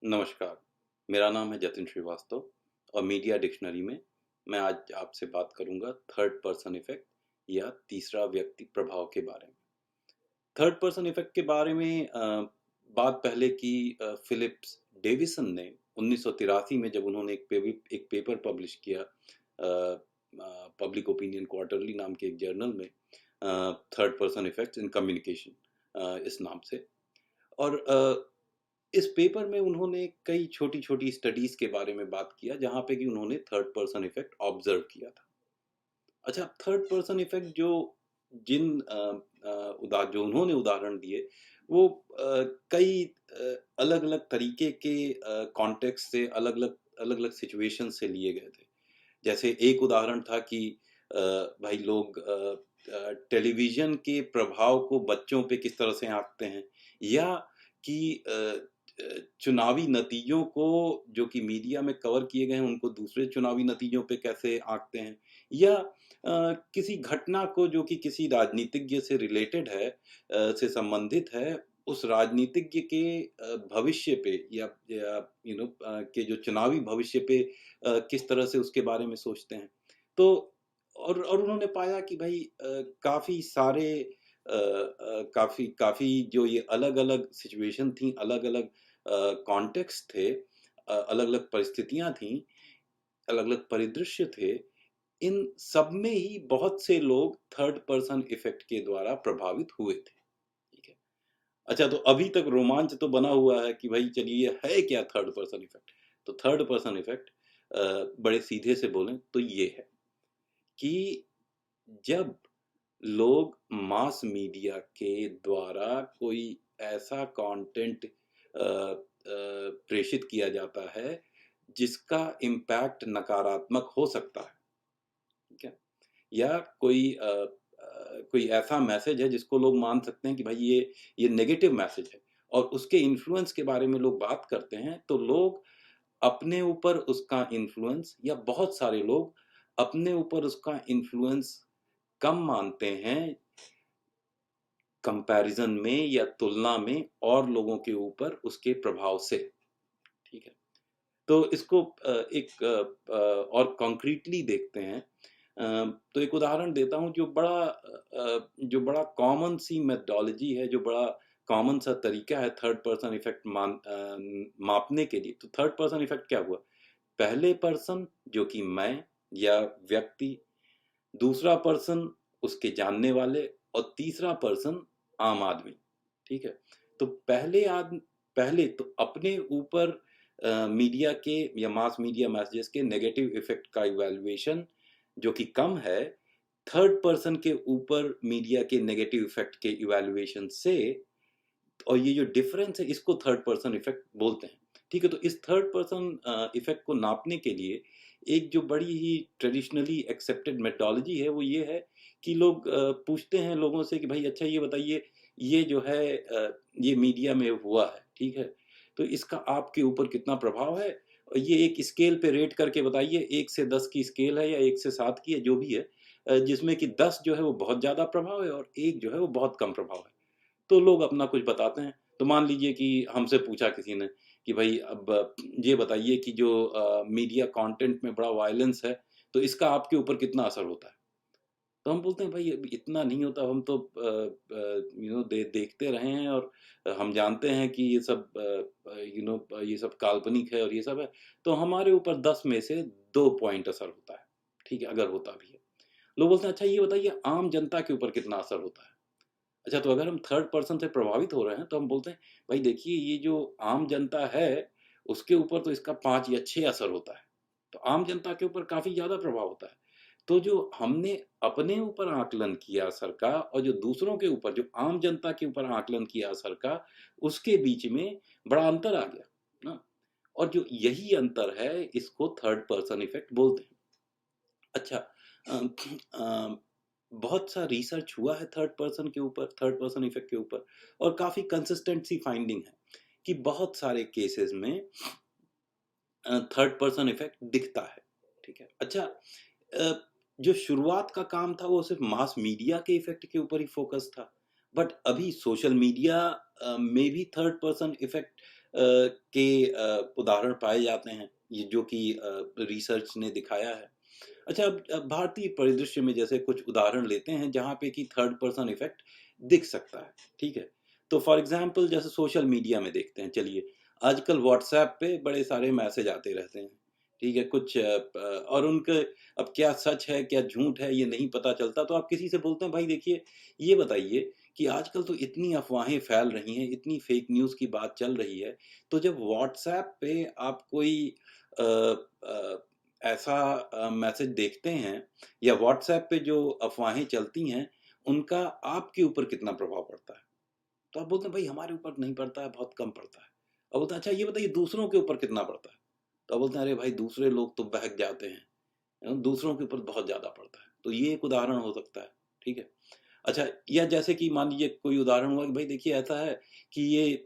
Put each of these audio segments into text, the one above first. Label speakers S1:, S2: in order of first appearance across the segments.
S1: नमस्कार, मेरा नाम है जतिन श्रीवास्तव और मीडिया डिक्शनरी में मैं आज आपसे बात करूंगा थर्ड पर्सन इफेक्ट या तीसरा व्यक्ति प्रभाव के बारे में। थर्ड पर्सन इफेक्ट के बारे में बात पहले की फिलिप्स डेविसन ने 1983 में जब उन्होंने एक पेपर पब्लिश किया पब्लिक ओपिनियन क्वार्टरली नाम के एक जर्नल में third person effects in communication इस नाम से। और इस पेपर में उन्होंने कई छोटी-छोटी स्टडीज़ के बारे में बात किया जहाँ पे कि उन्होंने थर्ड पर्सन इफ़ेक्ट ऑब्ज़र्व किया था। अच्छा, थर्ड पर्सन इफ़ेक्ट जिन जो उन्होंने उदाहरण दिए वो कई अलग-अलग तरीके के कॉन्टेक्स्ट से अलग-अलग सिचुएशन से लिए गए थे। जैसे एक उदाहरण था कि भाई लोग टेलीविज़न के प्रभाव को बच्चों पे किस तरह से आँकते हैं या कि चुनावी नतीजों को जो कि मीडिया में कवर किए गए हैं, उनको दूसरे चुनावी नतीजों पे कैसे आँकते हैं या किसी घटना को जो कि किसी राजनीतिज्ञ से रिलेटेड है से संबंधित है, उस राजनीतिज्ञ के भविष्य पे या के जो चुनावी भविष्य पे किस तरह से उसके बारे में सोचते हैं। तो और उन्होंने पाया कि भई काफ़ी सारे काफ़ी काफ़ी जो ये अलग-अलग सिचुएशन थी, अलग-अलग कॉन्टेक्स्ट थे, अलग-अलग परिस्थितियाँ थीं, अलग-अलग परिदृश्य थे, इन सब में ही बहुत से लोग थर्ड पर्सन इफ़ेक्ट के द्वारा प्रभावित हुए थे, ठीक है। अच्छा, तो अभी तक रोमांच तो बना हुआ है कि भई चलिए है क्या थर्ड पर्सन इफ़ेक्ट? तो थर्ड पर्सन इफ़ेक्ट बड़े सीधे से बोलें तो ये है कि जब लोग मास मीडिया के द्वारा कोई ऐसा कंटेंट प्रेषित किया जाता है जिसका इम्पैक्ट नकारात्मक हो सकता है, ठीक है? या कोई ऐसा मैसेज है जिसको लोग मान सकते हैं कि भाई ये नेगेटिव मैसेज है और उसके इन्फ्लुएंस के बारे में लोग बात करते हैं, तो लोग अपने ऊपर उसका इन्फ्लुएंस या बहुत सारे लोग अपने ऊपर उसका इन्फ्लुएंस कम मानते हैं कंपैरिज़न में या तुलना में और लोगों के ऊपर उसके प्रभाव से, ठीक है? तो इसको एक और कॉन्क्रीटली देखते हैं। तो एक उदाहरण देता हूँ जो बड़ा कॉमन सी मेथोडोलॉजी है, जो बड़ा कॉमन सा तरीका है थर्ड पर्सन इफ़ेक्ट मापने के लिए। तो थर्ड पर्सन इफ़ेक्ट क्या हुआ? पहले पर्सन जो कि मैं या व्यक्ति, दूसरा पर्सन उसके जानने वाले और तीसरा पर्सन आम आदमी, ठीक है? तो पहले तो अपने ऊपर मीडिया के या मास मीडिया मैसेजेस के नेगेटिव इफ़ेक्ट का इवैल्यूएशन जो कि कम है, थर्ड पर्सन के ऊपर मीडिया के नेगेटिव इफ़ेक्ट के इवैल्यूएशन से, और ये जो डिफरेंस है इसको थर्ड पर्सन इफ़ेक्ट बोलते हैं। ठीक है? तो इस थर्ड पर्सन इफ़ेक्ट को नापने के लिए एक जो बड़ी ही ट्रेडिशनली एक्सेप्टेड मेथोडोलॉजी है वो ये है कि लोग पूछते हैं लोगों से कि भाई अच्छा ये बताइए, ये जो है ये मीडिया में हुआ है, ठीक है? तो इसका आपके ऊपर कितना प्रभाव है? और ये एक स्केल पे रेट करके बताइए, 1 से 10 की स्केल है या 1 से 7 की है, जो भी है, जिसमें कि 10 जो है वो बहुत ज़्यादा प्रभाव है और 1 जो है वो बहुत कम प्रभाव है। तो लोग अपना कुछ बताते हैं। तो मान लीजिए कि हमसे पूछा किसी ने कि भई अब ये बताइए कि जो मीडिया कंटेंट में बड़ा वायलेंस है, तो इसका आपके ऊपर कितना असर होता है? तो हम बोलते हैं भई अब इतना नहीं होता, हम तो देखते रहे हैं और हम जानते हैं कि ये सब ये सब काल्पनिक है और ये सब है, तो हमारे ऊपर 10 में से 2 पॉइंट असर होता है, ठीक है? अगर होता भी है। लोग बोलते हैं अच्छा ये बताइए आम जनता के ऊपर कितना असर होता है? अच्छा, तो अगर हम थर्ड पर्सन से प्रभावित हो रहे हैं, तो हम बोलते हैं, भाई देखिए ये जो आम जनता है, उसके ऊपर तो इसका 5 या 6 असर होता है। तो आम जनता के ऊपर काफ़ी ज़्यादा प्रभाव होता है। तो जो हमने अपने ऊपर आकलन किया असर का और जो दूसरों के ऊपर, जो आम जनता के ऊपर आकलन किया असर का, उसके बीच में बड़ा अंतर आ गया, ना? और जो यही अंतर है, इसको थर्ड पर्सन इफ़ेक्ट बोलते हैं। अच्छा, बहुत सा रिसर्च हुआ है थर्ड पर्सन इफ़ेक्ट के ऊपर और काफ़ी कंसिस्टेंट सी फाइंडिंग है कि बहुत सारे केसेज़ में थर्ड पर्सन इफ़ेक्ट दिखता है, ठीक है? अच्छा, जो शुरुआत का काम था वो सिर्फ़ मास मीडिया के इफ़ेक्ट के ऊपर ही फ़ोकस था। बट अभी सोशल मीडिया में भी थर्ड पर्सन इफ़ेक्ट के उदाहरण पाए जाते हैं, ये जो कि रिसर्च ने दिखाया है। अच्छा, अब भारतीय परिदृश्य में जैसे कुछ उदाहरण लेते हैं जहाँ पे कि थर्ड पर्सन इफ़ेक्ट दिख सकता है, ठीक है? तो फॉर एग्ज़ाम्पल जैसे सोशल मीडिया में देखते हैं, चलिए, आजकल व्हाट्सऐप पे बड़े सारे मैसेज आते रहते हैं, ठीक है? कुछ और उनके अब क्या सच है, क्या झूठ है, ये नहीं पता चलता, तो आप किसी से बोलते हैं, भाई देखिए, ये बताइए कि आजकल तो इतनी अफ़वाहें फैल रही हैं, इतनी फ़ेक न्यूज़ की बात चल रही है, तो जब व्हाट्सऐप पे आप कोई अ अ, ऐसा मैसेज देखते हैं या व्हाट्सऐप पे जो अफ़वाहें चलती हैं, उनका आपके ऊपर कितना प्रभाव पड़ता है? तो आप बोलते हैं, भाई हमारे ऊपर नहीं पड़ता है, बहुत कम पड़ता है। अब बोलते हैं, अच्छा ये बताइए दूसरों के ऊपर कितना पड़ता है? तो आप बोलते हैं, अरे भाई दूसरे लोग तो बहक जाते हैं, दूसरों के ऊपर बहुत ज़्यादा पड़ता है। तो ये एक उदाहरण हो सकता है, ठीक है? अच्छा, या जैसे कि मान लीजिए कोई उदाहरण हुआ कि भाई देखिए ऐसा है कि ये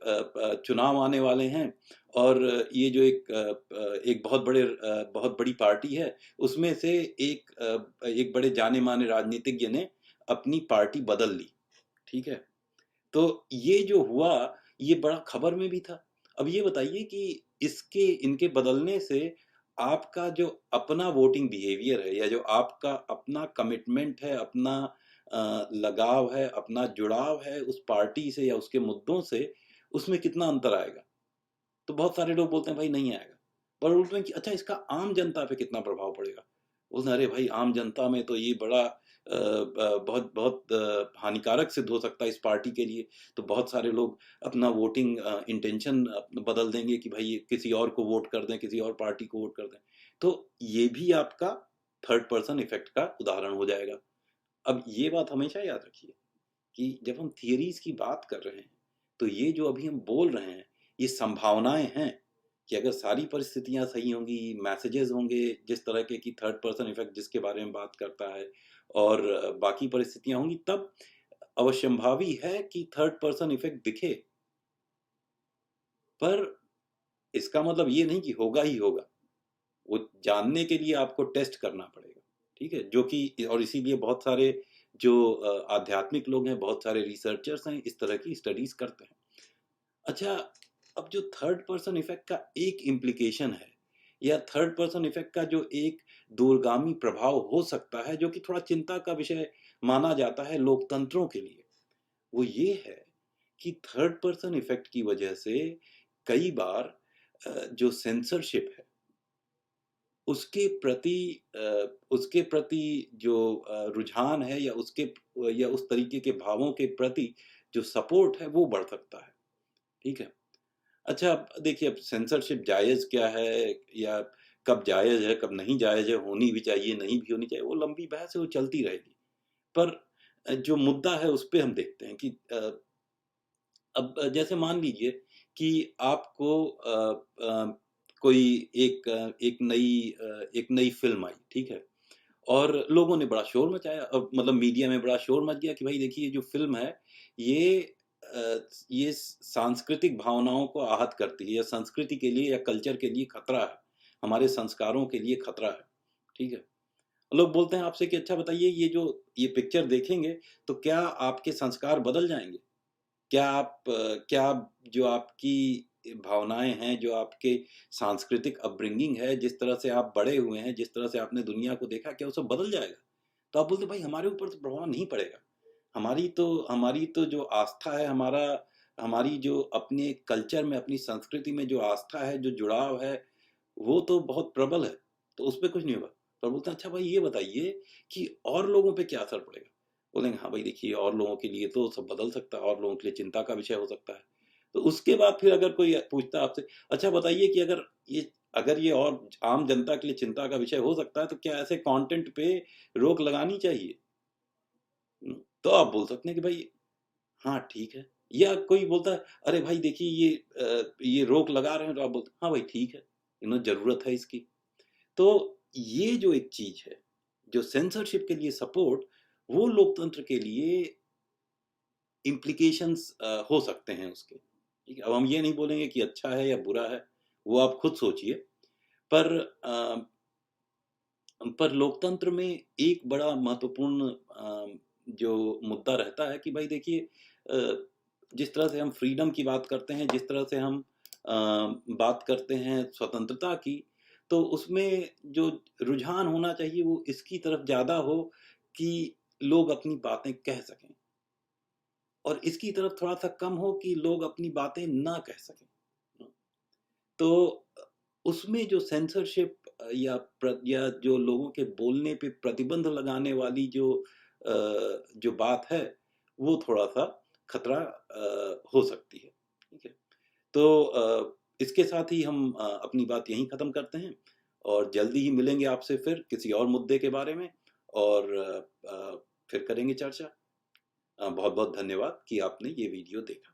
S1: चुनाव आने वाले हैं और ये जो एक बहुत बड़ी पार्टी है, उसमें से एक बड़े जाने-माने राजनीतिज्ञ ने अपनी पार्टी बदल ली, ठीक है? तो ये जो हुआ, ये बड़ा खबर में भी था। अब ये बताइए कि इसके इनके बदलने से आपका जो अपना वोटिंग बिहेवियर है या जो आपका अपना कमिटमेंट है, अपना लगाव है, अपना जुड़ाव है उस पार्टी से या उसके मुद्दों से, उसमें कितना अंतर आएगा? तो बहुत सारे लोग बोलते हैं भाई नहीं आएगा। पर बोलते हैं कि अच्छा इसका आम जनता पे कितना प्रभाव पड़ेगा? बोलते हैं अरे भाई आम जनता में तो ये बड़ा बहुत बहुत हानिकारक सिद्ध हो सकता है इस पार्टी के लिए। तो बहुत सारे लोग अपना वोटिंग इंटेंशन बदल देंगे कि भाई किसी और को वोट कर दें, किसी और पार्टी को वोट कर दें। तो ये भी आपका थर्ड पर्सन इफ़ेक्ट का उदाहरण हो जाएगा। अब ये बात हमेशा याद रखिए कि जब हम थियरीज़ की बात कर रहे हैं, तो ये जो अभी हम बोल रहे हैं, ये संभावनाएँ हैं कि अगर सारी परिस्थितियाँ सही होंगी, मैसेजेज़ होंगे जिस तरह के कि थर्ड पर्सन इफ़ेक्ट जिसके बारे में बात करता है और बाकी परिस्थितियाँ होंगी, तब अवश्यंभावी है कि थर्ड पर्सन इफ़ेक्ट दिखे। पर इसका मतलब ये नहीं कि होगा ही होगा। वो जानने के लिए आपको टेस्ट करना पड़ेगा, ठीक है? जो कि और इसीलिए बहुत सारे जो आध्यात्मिक लोग हैं, बहुत सारे रिसर्चर्स हैं, इस तरह की स्टडीज़ करते हैं। अच्छा, अब जो थर्ड पर्सन इफ़ेक्ट का एक इम्प्लीकेशन है या थर्ड पर्सन इफ़ेक्ट का जो एक दूरगामी प्रभाव हो सकता है, जो कि थोड़ा चिंता का विषय माना जाता है लोकतंत्रों के लिए, वो ये है कि थर्ड पर्सन इफ़ेक्ट की वजह से कई बार जो सेंसरशिप है उसके प्रति जो रुझान है या उस तरीके के भावों के प्रति जो सपोर्ट है वो बढ़ सकता है, ठीक है? अच्छा, अब देखिए अब सेंसरशिप जायज़ क्या है या कब जायज़ है, कब नहीं जायज़ है, होनी भी चाहिए, नहीं भी होनी चाहिए, वो लंबी बहस है, वो चलती रहेगी। पर जो मुद्दा है उस पे हम देखते हैं कि अब जैसे मान लीजिए कि आपको कोई एक नई फ़िल्म आई, ठीक है? और लोगों ने बड़ा शोर मचाया मतलब मीडिया में बड़ा शोर मच गया कि भाई देखिए ये जो फ़िल्म है, ये ये सांस्कृतिक भावनाओं को आहत करती है या संस्कृति के लिए या कल्चर के लिए खतरा है, हमारे संस्कारों के लिए खतरा है, ठीक है? लोग बोलते हैं आपसे कि अच्छा बताइए ये पिक्चर देखेंगे, तो क्या आपके संस्कार बदल जाएँगे? क्या जो आपकी भावनाएँ हैं, जो आपके सांस्कृतिक अपब्रिंगिंग है, जिस तरह से आप बड़े हुए हैं, जिस तरह से आपने दुनिया को देखा, क्या वो सब बदल जाएगा? तो आप बोलते हैं, भाई हमारे ऊपर तो प्रभाव नहीं पड़ेगा। हमारी तो जो आस्था है, हमारी जो अपने कल्चर में, अपनी संस्कृति में जो आस्था है, जो जुड़ाव है, वो तो बहुत प्रबल है, तो उसपे कुछ नहीं होगा। पर बोलते हैं, अच्छा भाई ये बताइए कि और लोगों पे क्या असर पड़ेगा? बोलेंगे, हाँ भाई देखिए और लोगों के लिए तो सब बदल सकता है और लोगों के लिए चिंता का विषय हो सकता है। तो उसके बाद फिर अगर कोई पूछता है आपसे, अच्छा बताइए कि अगर ये और आम जनता के लिए चिंता का विषय हो सकता है, तो क्या ऐसे कंटेंट पे रोक लगानी चाहिए? तो आप बोल सकते हैं कि भाई हाँ, ठीक है। या कोई बोलता है, अरे भाई देखिए ये रोक लगा रहे हैं, तो आप बोलते हैं, हाँ भाई ठीक है, ज़रूरत है इसकी। तो ये जो एक चीज़ है, जो सेंसरशिप के लिए सपोर्ट, वो लोकतंत्र के लिए इम्प्लीकेशंस हो सकते हैं उसके, ठीक है? अब हम ये नहीं बोलेंगे कि अच्छा है या बुरा है, वो आप खुद सोचिए। पर लोकतंत्र में एक बड़ा महत्वपूर्ण जो मुद्दा रहता है कि भाई देखिए जिस तरह से हम फ्रीडम की बात करते हैं, जिस तरह से हम बात करते हैं स्वतंत्रता की, तो उसमें जो रुझान होना चाहिए वो इसकी तरफ ज़्यादा हो कि लोग अपनी बातें कह सकें, और इसकी तरफ थोड़ा-सा कम हो कि लोग अपनी बातें ना कह सकें। तो उसमें जो सेंसरशिप या जो लोगों के बोलने पे प्रतिबंध लगाने वाली जो बात है, वो थोड़ा-सा खतरा हो सकती है। ठीक है? तो इसके साथ ही हम अपनी बात यहीं ख़त्म करते हैं, और जल्दी ही मिलेंगे आपसे फिर किसी और मुद्दे के बारे में, और फिर करेंगे चर्चा। बहुत-बहुत धन्यवाद कि आपने ये वीडियो देखा।